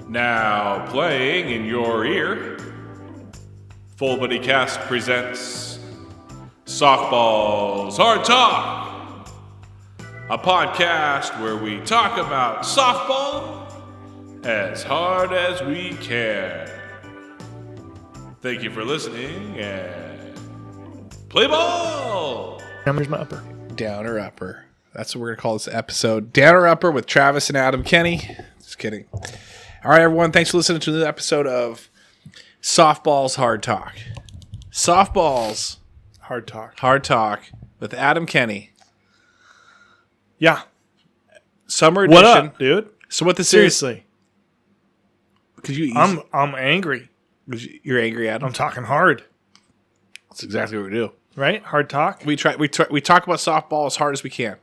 Now playing in your ear, Full Body Cast presents SoftBall's HardTalk, a podcast where we talk about softball as hard as we can. Thank you for listening and play ball! Here's my upper. Downer Upper. That's what we're going to call this episode. Downer Upper with Travis and Adam Kenney. Just kidding. All right, everyone. Thanks for listening to the episode of SoftBall's HardTalk. SoftBall's HardTalk with Adam Kenney. Yeah. Summer edition. What up, dude? So what this Seriously. is... I'm angry. You're angry, Adam? I'm talking hard. That's exactly what we do. Right? Hard talk? We talk about softball as hard as we can.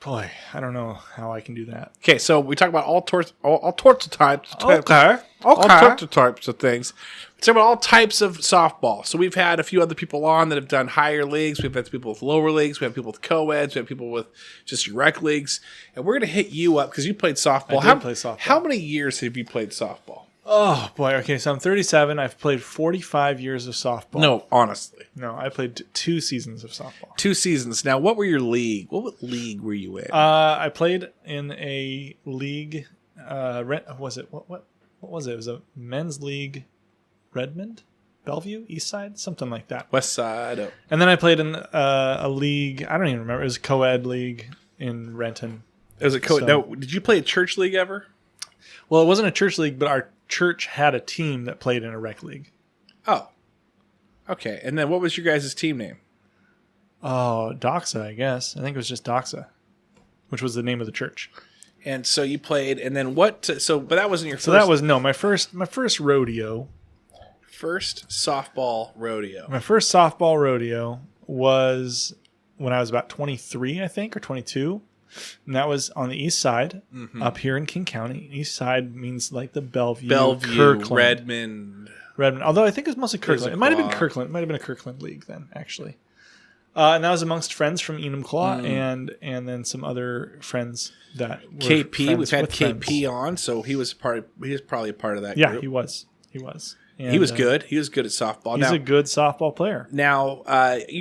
Boy, I don't know how I can do that. Okay, so we talk about all sorts of types. Okay. All sorts of types of things. We talk about all types of softball. So we've had a few other people on that have done higher leagues. We've had people with lower leagues. We have people with co-eds. We have people with just your rec leagues. And we're going to hit you up because you played softball. I did play softball. How many years have you played softball? Oh, boy. Okay, so I'm 37. I've played 45 years of softball. No, honestly. No, I played 2 seasons of softball. 2 seasons. Now, what were your league? What league were you in? I played in a league. What was it? What was it? It was a men's league. Redmond? Bellevue? East Side? Something like that. West Side. Oh. And then I played in a league. I don't even remember. It was a co-ed league in Renton. It was a co-ed. No, did you play a church league ever? Well, it wasn't a church league, but our church had a team that played in a rec league. Oh. Okay. And then what was your guys' team name? Oh, Doxa, I guess. I think it was just Doxa, which was the name of the church. And so you played, and then what? But that wasn't your first. So that was my first rodeo. First softball rodeo. My first softball rodeo was when I was about 23, I think, or 22. And that was on the east side, up here in King County. East side means like the Bellevue, Kirkland. Redmond. Although I think it was mostly Kirkland. It might have been Kirkland. It might have been a Kirkland league then, actually. And that was amongst friends from Enumclaw and then some other friends that were KP. We've had KP friends. on, so he was probably a part of that Yeah, group. he was. And, he was good. He was good at softball. He's a good softball player. Now,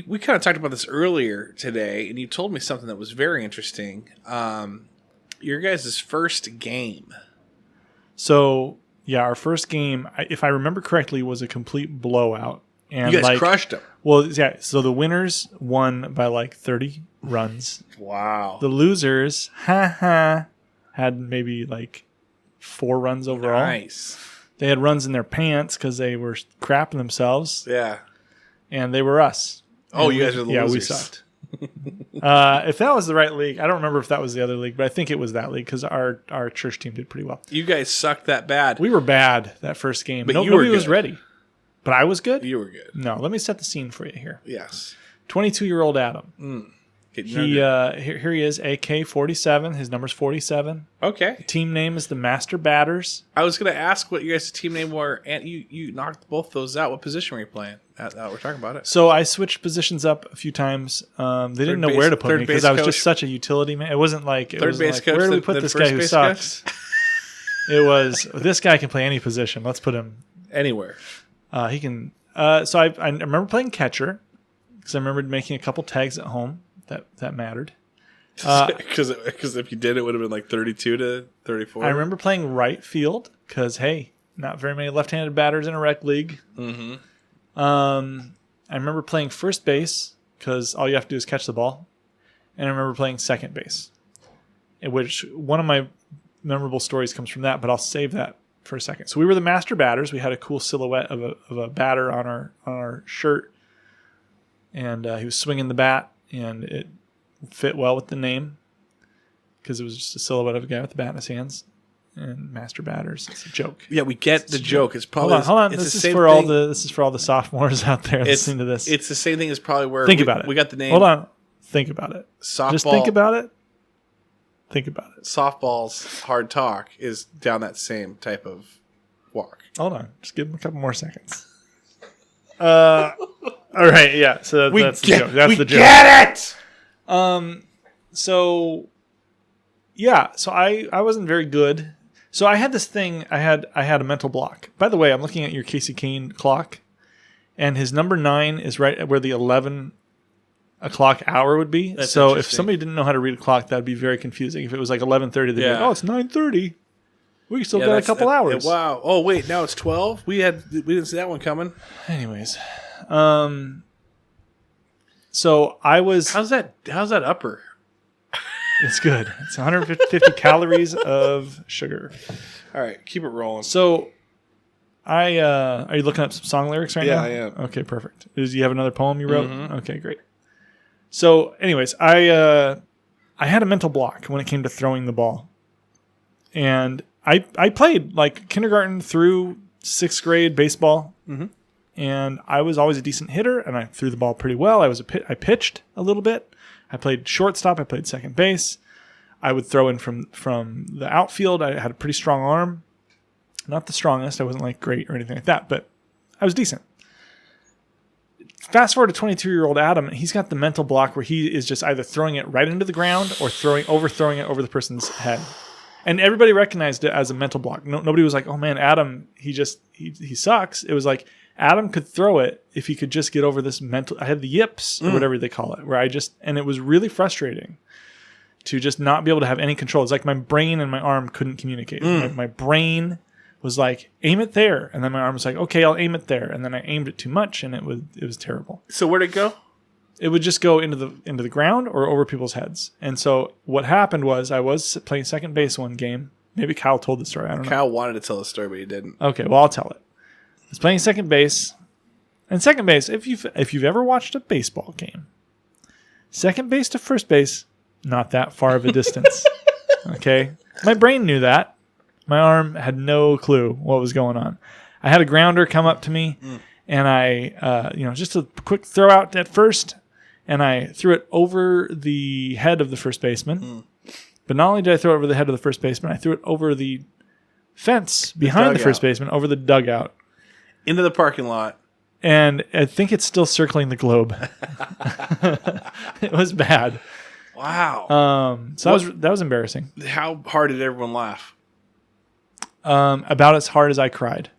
we kind of talked about this earlier today, and you told me something that was very interesting. Your guys' first game. So, yeah, our first game, if I remember correctly, was a complete blowout. And you guys crushed them. Well, yeah, so the winners won by like 30 runs. Wow. The losers, had maybe like 4 runs overall. Nice. They had runs in their pants because they were crapping themselves. Yeah. And they were us. Oh, you guys are the losers. Yeah, we sucked. If that was the right league, I don't remember if that was the other league, but I think it was that league because our church team did pretty well. You guys sucked that bad. We were bad that first game. But Nobody was ready. But I was good? You were good. No, let me set the scene for you here. Yes. 22-year-old Adam. Here he is, AK47. His number's 47. Okay. The team name is the MasterBatters. I was going to ask what you guys' team name were, and you knocked both those out. What position were you playing? We're talking about it. So I switched positions up a few times. They didn't know where to put me because I was just such a utility man. It wasn't like it was like, where do we put this guy who sucks? It was this guy can play any position. Let's put him anywhere. He can. So I remember playing catcher because I remembered making a couple tags at home that mattered. Because if you did, it would have been like 32 to 34. I remember playing right field because, hey, not very many left-handed batters in a rec league. Mm-hmm. I remember playing first base because all you have to do is catch the ball. And I remember playing second base, in which one of my memorable stories comes from that, but I'll save that for a second. So we were the MasterBatters. We had a cool silhouette of a batter on our shirt. And he was swinging the bat. And it fit well with the name because it was just a silhouette of a guy with the bat in his hands. And MasterBatters, it's a joke. Yeah, we get the joke. It's probably hold on. This is for all the sophomores out there listening to this. It's the same thing as probably where about it. We got the name. Hold on, think about it. Softball. Just think about it. Think about it. SoftBall's HardTalk is down that same type of walk. Hold on, just give him a couple more seconds. All right, yeah. So that's the joke. That's the joke. Get it. So yeah. So I wasn't very good. So I had this thing. I had a mental block. By the way, I'm looking at your Casey Kane clock, and his number 9 is right where the 11 o'clock hour would be. That's so if interesting. somebody didn't know how to read a clock, that'd be very confusing. If it was like 11:30, they'd be like, "Oh, it's 9:30. We still got a couple hours." Wow. Oh wait, now it's 12. We didn't see that one coming. Anyways, so I was. How's that upper? It's good. It's 150 calories of sugar. All right, keep it rolling. So, are you looking up some song lyrics right now? Yeah, I am. Okay, perfect. Do you have another poem you wrote? Mm-hmm. Okay, great. So, anyways, I had a mental block when it came to throwing the ball, and I played like kindergarten through 6th grade baseball, and I was always a decent hitter, and I threw the ball pretty well. I pitched a little bit. I played shortstop. I played second base. I would throw in from the outfield. I had a pretty strong arm. Not the strongest. I wasn't like great or anything like that, but I was decent. Fast forward to 22-year-old Adam. He's got the mental block where he is just either throwing it right into the ground or overthrowing it over the person's head. And everybody recognized it as a mental block. Nobody was like, "Oh man, Adam, he sucks." It was like, Adam could throw it if he could just get over this mental. I had the yips or whatever they call it, where and it was really frustrating to just not be able to have any control. It's like my brain and my arm couldn't communicate. My brain was like, "Aim it there," and then my arm was like, "Okay, I'll aim it there," and then I aimed it too much, and it was terrible. So where'd it go? It would just go into the ground or over people's heads. And so what happened was I was playing second base one game. Maybe Kyle told the story. I don't know. Kyle wanted to tell the story, but he didn't. Okay, well I'll tell it. I was playing second base. And second base, if you've ever watched a baseball game, second base to first base, not that far of a distance. Okay? My brain knew that. My arm had no clue what was going on. I had a grounder come up to me, and I, just a quick throw out at first, and I threw it over the head of the first baseman. But not only did I throw it over the head of the first baseman, I threw it over the fence behind the first baseman, over the dugout. Into the parking lot. And I think it's still circling the globe. It was bad. Wow. So that was embarrassing. How hard did everyone laugh? About as hard as I cried.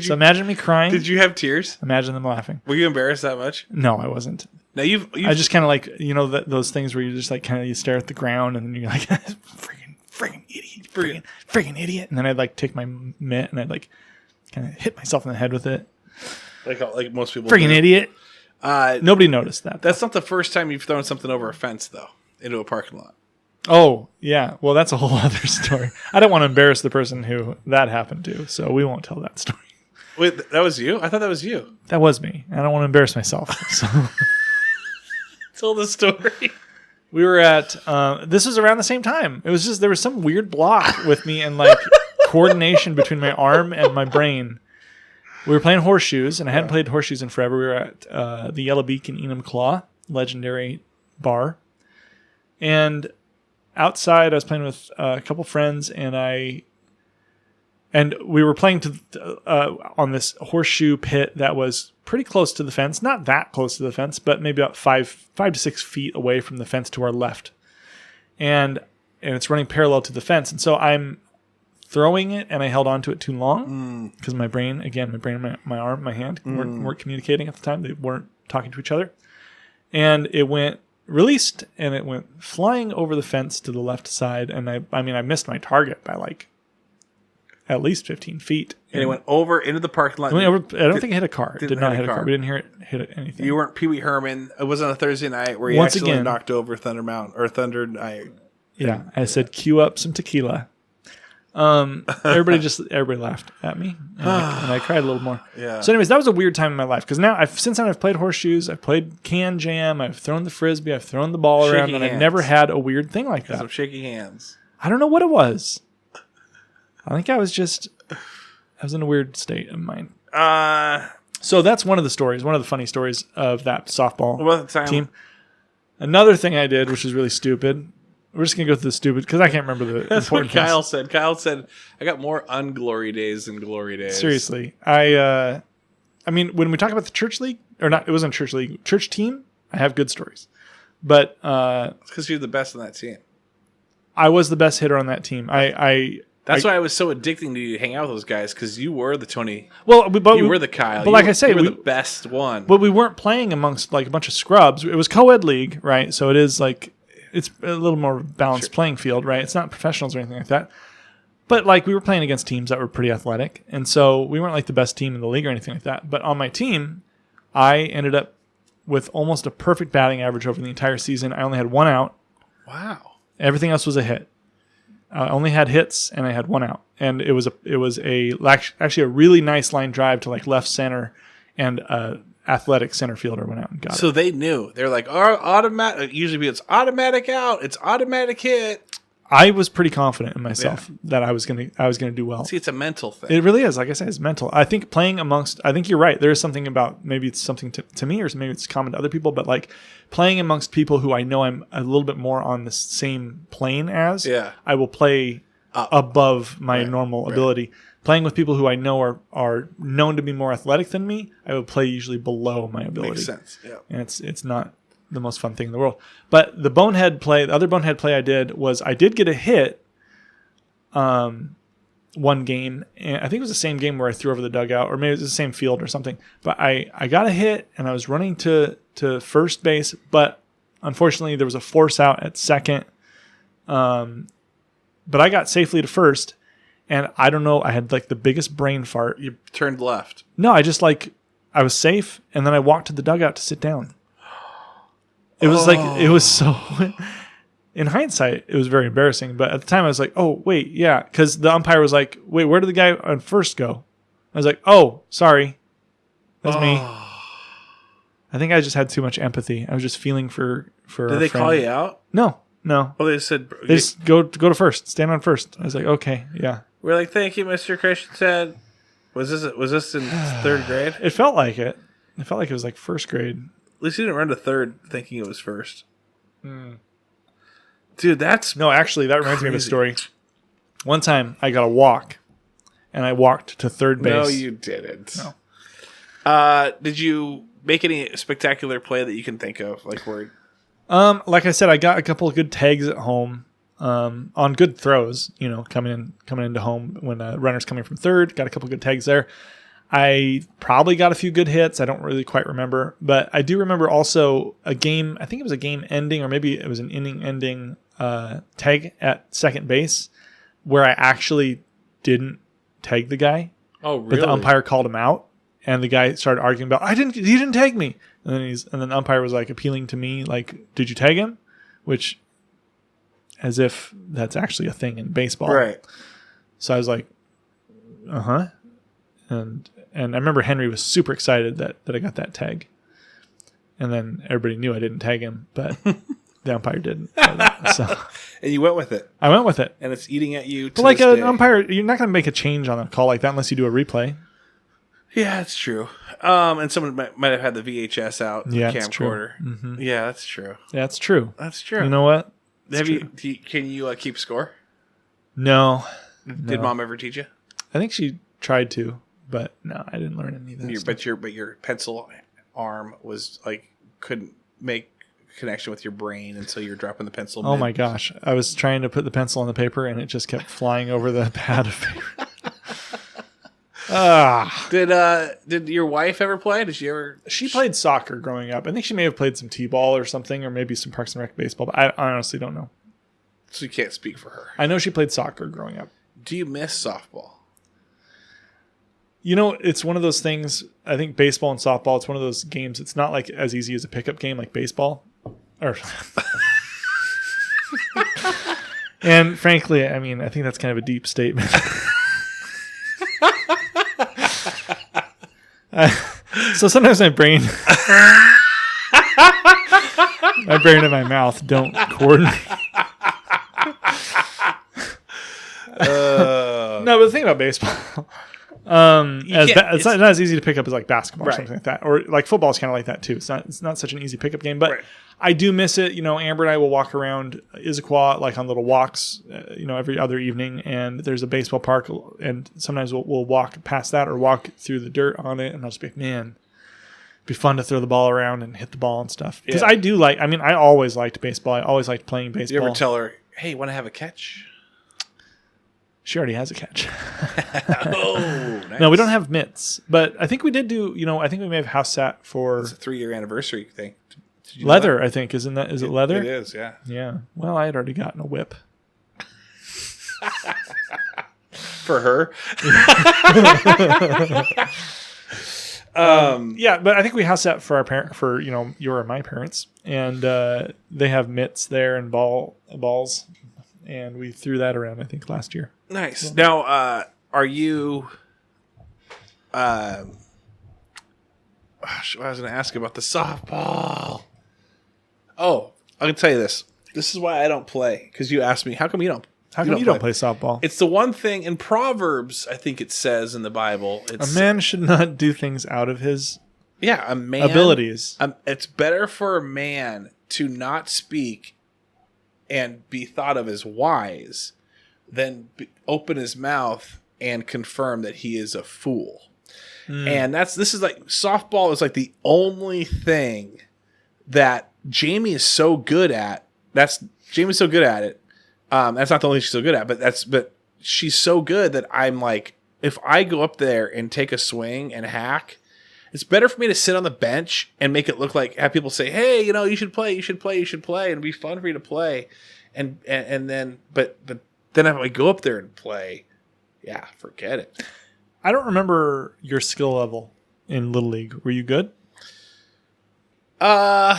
So imagine me crying. Did you have tears? Imagine them laughing. Were you embarrassed that much? No, I wasn't. Now you've I just kind of like, those things where you just like kind of you stare at the ground and then you're like, freaking idiot, freaking idiot. And then I'd like take my mitt and I'd like kind of hit myself in the head with it. Like most people. Freaking idiot. Nobody noticed that. That's not the first time you've thrown something over a fence, though, into a parking lot. Oh, yeah. Well, that's a whole other story. I don't want to embarrass the person who that happened to, so we won't tell that story. Wait, that was you? I thought that was you. That was me. I don't want to embarrass myself. So. Tell the story. We were at, this was around the same time. It was just, there was some weird block with me and like coordination between my arm and my brain. We were playing horseshoes, and I hadn't played horseshoes in forever. We were at the Yellow Beak in Enumclaw, legendary bar. And outside, I was playing with a couple friends, and we were playing on this horseshoe pit that was pretty close to the fence. Not that close to the fence, but maybe about 5 to 6 feet away from the fence to our left. And it's running parallel to the fence. And so I'm throwing it, and I held on to it too long because my brain and my arm, my hand weren't communicating at the time. They weren't talking to each other. And it went released, and it went flying over the fence to the left side. And I missed my target by like at least 15 feet. And it went over into the parking lot. I don't think it hit a car. It did not hit a car. We didn't hear it hit anything. You weren't Pee Wee Herman. It wasn't a Thursday night where you accidentally knocked over Thunder Mountain or Thunder Night. Yeah, I said, cue up some tequila. Everybody laughed at me, and I cried a little more. Yeah. So anyways, that was a weird time in my life, because now since then I've played horseshoes, I've played can jam, I've thrown the frisbee, I've thrown the ball around, and I've never had a weird thing like that. Some shaky hands. I don't know what it was. I think I was in a weird state of mind. So that's one of the stories, one of the funny stories of that softball team. Another thing I did, which is really stupid. We're just going to go through the stupid, because I can't remember the That's what important Kyle things. said. Kyle said, I got more unglory days than glory days. Seriously. I mean, when we talk about the church league, or not, it wasn't church league, church team, I have good stories. But it's because you're the best on that team. I was the best hitter on that team. That's why I was so addicting to hang out with those guys, because you were the Tony. You were the Kyle. But like I say, you were the best one. But we weren't playing amongst like a bunch of scrubs. It was co-ed league, right? So it is like it's a little more balanced playing field, right? It's not professionals or anything like that. But like we were playing against teams that were pretty athletic, and so we weren't like the best team in the league or anything like that. But on my team, I ended up with almost a perfect batting average over the entire season. I only had 1 out. Wow. Everything else was a hit. I only had hits, and I had 1 out. And it was actually a really nice line drive to like left center, and athletic center fielder went out and got it. So they knew. They're like, automatic. Usually it's automatic out. It's automatic hit. I was pretty confident in myself that I was gonna do well. See, it's a mental thing. It really is. Like I said, it's mental. I think I think you're right. There is something about, maybe it's something to me, or maybe it's common to other people, but like playing amongst people who I know I'm a little bit more on the same plane as, I will play above my normal ability. Playing with people who I know are known to be more athletic than me, I will play usually below my ability. Makes sense. Yeah. And it's not the most fun thing in the world. But the other bonehead play I did was I did get a hit one game, and I think it was the same game where I threw over the dugout, or maybe it was the same field or something. But I got a hit, and I was running to first base, but unfortunately there was a force out at second. But I got safely to first, and I don't know, I had like the biggest brain fart. You turned left. No, I just I was safe, and then I walked to the dugout to sit down. It was it was so, in hindsight, it was very embarrassing. But at the time I was like, oh, wait, yeah. Because the umpire was like, wait, where did the guy on first go? I was like, oh, sorry. That's me. I think I just had too much empathy. I was just feeling for Did they call you out? No. Oh, they said... They just go to first. Stand on first. I was like, okay, yeah. We're like, thank you, Mr. Christensen. Was this in third grade? It felt like it. It felt like it was like first grade. At least you didn't run to third thinking it was first. Dude, that's... No, actually, that reminds me of a story. One time, I got a walk, and I walked to third base. No, you didn't. No. Did you make any spectacular play that you can think of? Like like I said, I got a couple of good tags at home on good throws, coming into home when runner's coming from third. Got a couple of good tags there. I probably got a few good hits. I don't really quite remember. But I do remember also a game, I think it was a game ending, or maybe it was an inning ending tag at second base where I actually didn't tag the guy. Oh, really? But the umpire called him out, and the guy started arguing about, he didn't tag me. And then the umpire was like appealing to me, like, did you tag him? Which, as if that's actually a thing in baseball. Right. So I was like, uh-huh. And I remember Henry was super excited that I got that tag. And then everybody knew I didn't tag him, but the umpire didn't. So and you went with it. I went with it. And it's eating at you to But like this an day. umpire, you're not going to make a change on a call like that unless you do a replay. Yeah, that's true. And someone might have had the VHS out, Yeah, the that's true. camcorder. Mm-hmm. Yeah, that's true. That's true. That's true. You know what? Can you keep score? No. Did Mom ever teach you? I think she tried to, but no, I didn't learn any of that stuff. But your pencil arm was like couldn't make connection with your brain, and so you're dropping the pencil. Oh my gosh! I was trying to put the pencil on the paper, and it just kept flying over the pad of paper. Did your wife ever play? Did she ever? She played soccer growing up. I think she may have played some t-ball or something, or maybe some Parks and Rec baseball. But I honestly don't know. So you can't speak for her. I know she played soccer growing up. Do you miss softball? It's one of those things. I think baseball and softball, it's one of those games. It's not like as easy as a pickup game like baseball. And frankly, I mean, I think that's kind of a deep statement. So sometimes my brain and my mouth don't coordinate. No, but the thing about baseball, it's not as easy to pick up as like basketball or something like that, or like football is kind of like that too. It's not such an easy pickup game, but I do miss it. Amber and I will walk around Issaquah like on little walks, every other evening, and there's a baseball park, and sometimes we'll walk past that or walk through the dirt on it, and I'll just be like, man, it'd be fun to throw the ball around and hit the ball and stuff. Because I always liked baseball. I always liked playing baseball. You ever tell her, hey, want to have a catch? She already has a catch. Oh, nice. No, we don't have mitts, but I think we did do. I think we may have house sat for It's a 3-year anniversary thing. Did you know leather. that? I think is it leather? It is, yeah. Yeah. Well, I had already gotten a whip. For her. Yeah, but I think we house sat for our parent for your and my parents, and they have mitts there and balls, and we threw that around. I think last year. Nice. Now, are you? Gosh, I was going to ask about the softball. Oh, I can tell you this. This is why I don't play, because you asked me, how come you don't? How come you don't play softball? It's the one thing in Proverbs, I think it says in the Bible. A man should not do things out of his a man abilities. It's better for a man to not speak and be thought of as wise than open his mouth and confirm that he is a fool. And this is like softball is like the only thing that Jamie is so good at. Jamie's so good at it. That's not the only thing she's so good at, but she's so good that I'm like, if I go up there and take a swing and hack, it's better for me to sit on the bench and make it look like, have people say, hey, you should play, and it'd be fun for you to play. And then, but then if I go up there and play, yeah, forget it. I don't remember your skill level in Little League. Were you good? Or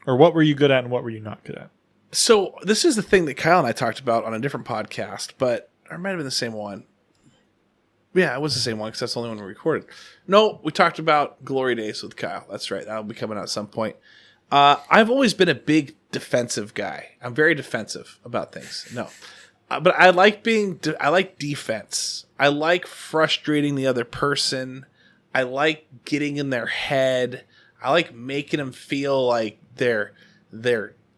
what were you good at and what were you not good at? So this is the thing that Kyle and I talked about on a different podcast, but it might have been the same one. Yeah, it was the same one because that's the only one we recorded. No, we talked about Glory Days with Kyle. That's right. That'll be coming out at some point. I've always been a big defensive guy. I'm very defensive about things. No. But I like I like defense. I like frustrating the other person. I like getting in their head. I like making them feel like they're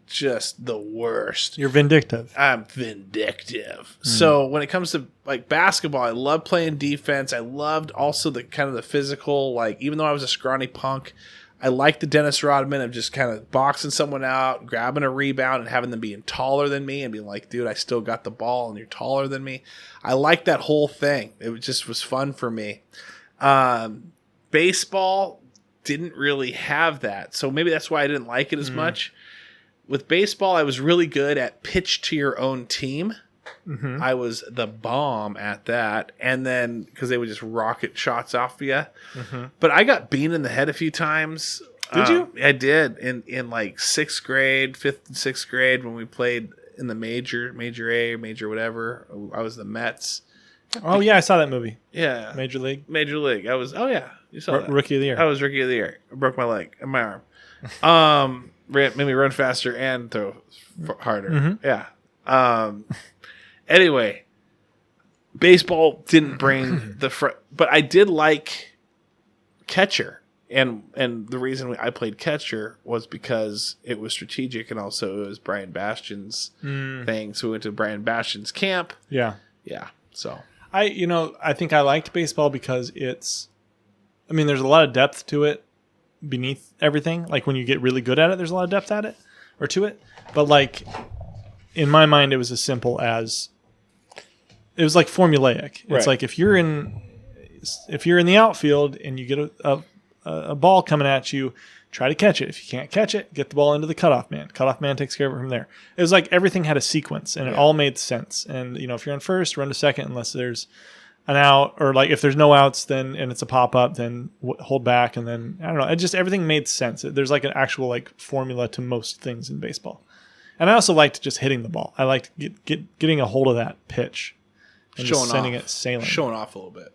just the worst. You're vindictive. I'm vindictive. So when it comes to like basketball, I love playing defense. I loved also the kind of the physical, like even though I was a scrawny punk, I liked the Dennis Rodman of just kind of boxing someone out, grabbing a rebound and having them being taller than me and being like, dude, I still got the ball and you're taller than me. I liked that whole thing. It just was fun for me. Baseball didn't really have that. So maybe that's why I didn't like it as much. With baseball, I was really good at pitch to your own team. Mm-hmm. I was the bomb at that. And then, because they would just rocket shots off you. Mm-hmm. But I got beaten in the head a few times. Did you? I did. In like 6th grade, 5th and 6th grade, when we played in the major A, major whatever. I was the Mets. Oh, yeah, I saw that movie. Yeah. Major League. I was, you saw that. Rookie of the Year. I was Rookie of the Year. I broke my leg and my arm. Made me run faster and throw harder. Mm-hmm. Yeah. Anyway, baseball didn't bring the but I did like catcher, and the reason I played catcher was because it was strategic, and also it was Brian Bastion's thing. So we went to Brian Bastion's camp. Yeah. So I think I liked baseball because there's a lot of depth to it. Beneath everything, like when you get really good at it, there's a lot of depth at it or to it. But like in my mind, it was as simple as it was like formulaic. Right. It's like if you're in the outfield and you get a ball coming at you, try to catch it. If you can't catch it, get the ball into the cutoff man. Cutoff man takes care of it from there. It was like everything had a sequence and it all made sense. And if you're on first, run to second unless there's an out, or like if there's no outs, then and it's a pop up, then hold back, and then I don't know. It just everything made sense. There's like an actual like formula to most things in baseball, and I also liked just hitting the ball. I liked getting a hold of that pitch and just sending it sailing, showing off a little bit.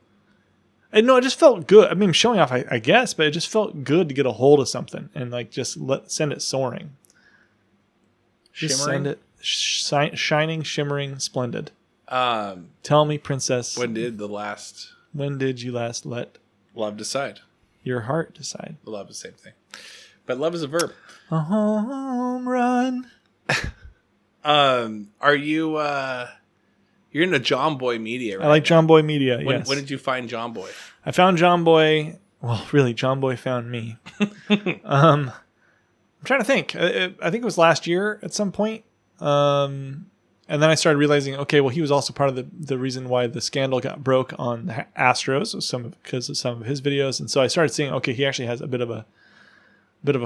And no, it just felt good. I mean, showing off, I guess, but it just felt good to get a hold of something and like just send it soaring. Just send it shining, shimmering, splendid. Tell me, princess. When did you last let love decide? Your heart decide. Love is the same thing, but love is a verb. A home run. Are you? You're into John Boy Media, right? I like John Boy Media. Yes. When did you find John Boy? I found John Boy. Well, really, John Boy found me. I'm trying to think. I think it was last year at some point. And then I started realizing, okay, well, he was also part of the reason why the scandal got broke on the Astros, because of some of his videos. And so I started seeing, okay, he actually has a bit of a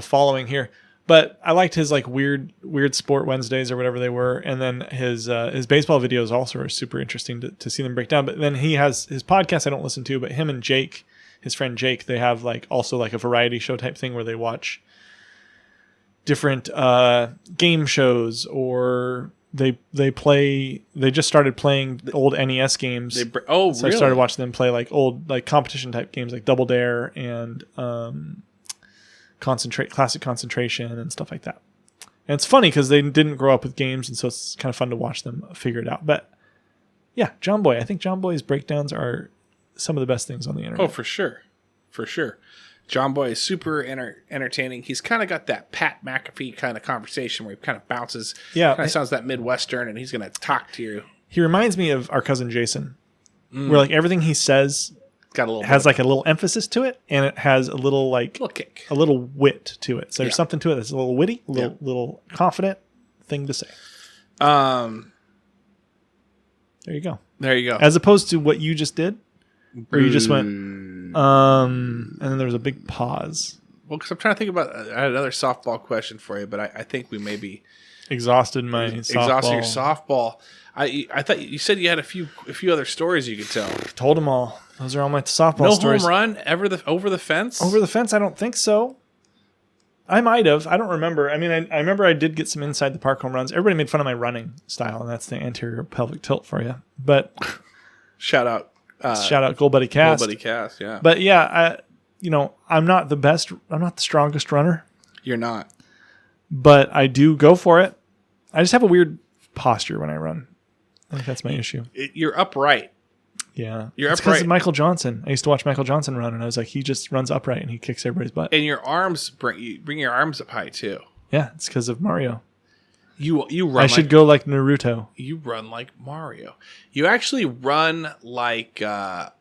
following here. But I liked his like weird Sport Wednesdays or whatever they were, and then his baseball videos also are super interesting to see them break down. But then he has his podcast I don't listen to, but him and Jake, his friend Jake, they have like also like a variety show type thing where they watch different game shows, or they just started playing old NES games. So really? I started watching them play like old like competition type games like Double Dare and classic concentration and stuff like that. And it's funny because they didn't grow up with games, and so it's kind of fun to watch them figure it out. But yeah, John Boy. I think John Boy's breakdowns are some of the best things on the internet. Oh, for sure. John Boy is super entertaining. He's kind of got that Pat McAfee kind of conversation where he kind of bounces. Yeah. Kind of sounds that Midwestern, and he's going to talk to you. He reminds me of our cousin Jason, where like everything he says got a little has like a little emphasis to it, and it has a little like little kick, a little wit to it. So there's something to it that's a little witty, a little confident thing to say. There you go. As opposed to what you just did, where you just went, and then there was a big pause. Well, because I'm trying to think about, I had another softball question for you, but I think we may be exhausted your softball. I thought you said you had a few other stories you could tell. Told them all. Those are all my softball stories. No home run ever over the fence? Over the fence? I don't think so. I might have. I don't remember. I mean, I remember I did get some inside the park home runs. Everybody made fun of my running style, and that's the anterior pelvic tilt for you. But shout out Gold Buddy Cast. Gold Buddy Cast, yeah. But yeah, I'm not the best. I'm not the strongest runner. You're not. But I do go for it. I just have a weird posture when I run. I think that's my issue. You're upright. Yeah. You're it's upright. Because of Michael Johnson. I used to watch Michael Johnson run, and I was like, he just runs upright and he kicks everybody's butt. And your arms bring your arms up high too. Yeah, it's because of Mario. You run. I should go like Naruto. You run like Mario. You actually run like you're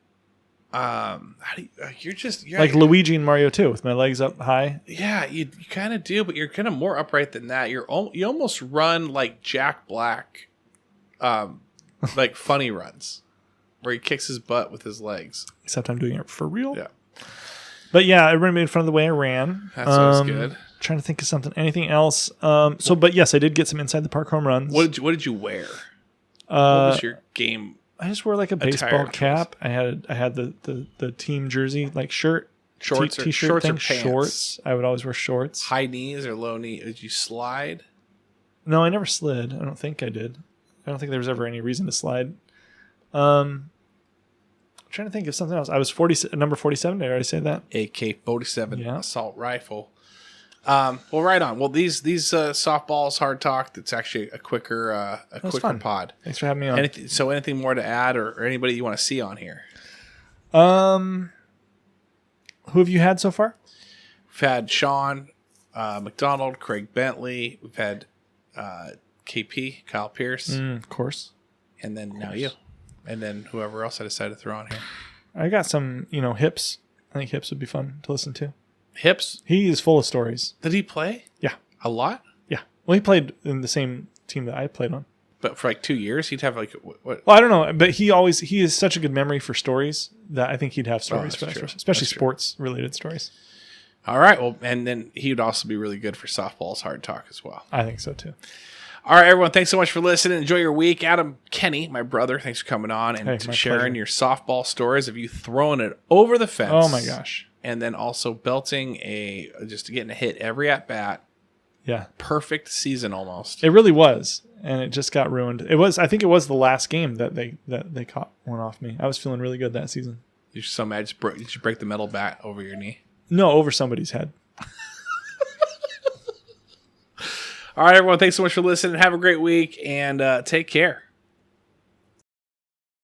like Luigi and Mario too, with my legs up high. Yeah, you kind of do, but you're kind of more upright than that. You almost run like Jack Black, like funny runs, where he kicks his butt with his legs. Except I'm doing it for real. Yeah. But yeah, everybody made fun of the way I ran. That sounds good. Trying to think of something, anything else. But yes, I did get some inside the park home runs. What did you wear? What was your game? I just wore like a baseball cap. I had the team jersey, like shirt, shorts, t-shirt shorts thing, or pants? shorts. I would always wear shorts. High knees or low knee? Did you slide? No, I never slid. I don't think I did. I don't think there was ever any reason to slide. I'm trying to think of something else. I was number 47. Did I already say that? AK47 assault rifle. Well, right on. Well, these softballs hard talk. That's actually a quicker fun. pod. Thanks for having me on. Anything more to add, or anybody you want to see on here? Who have you had so far? We've had Sean McDonald, Craig Bentley. We've had KP, Kyle Pierce, of course, and then now you, and then whoever else I decided to throw on here. I got some, Hips. I think Hips would be fun to listen to. Hips? He is full of stories. Did he play? Yeah. A lot? Yeah. Well, he played in the same team that I played on. But for like 2 years, he'd have like what? Well, I don't know, but he has such a good memory for stories that I think he'd have stories for us, especially sports related stories. All right. Well, and then he would also be really good for softball's hard talk as well. I think so too. All right, everyone. Thanks so much for listening. Enjoy your week. Adam Kenney, my brother, thanks for coming on and sharing your softball stories of you throwing it over the fence. Oh my gosh. And then also belting just getting a hit every at bat. Yeah. Perfect season almost. It really was. And it just got ruined. I think it was the last game that they caught one off me. I was feeling really good that season. You're so mad. Did you break the metal bat over your knee? No, over somebody's head. All right, everyone. Thanks so much for listening. Have a great week and take care.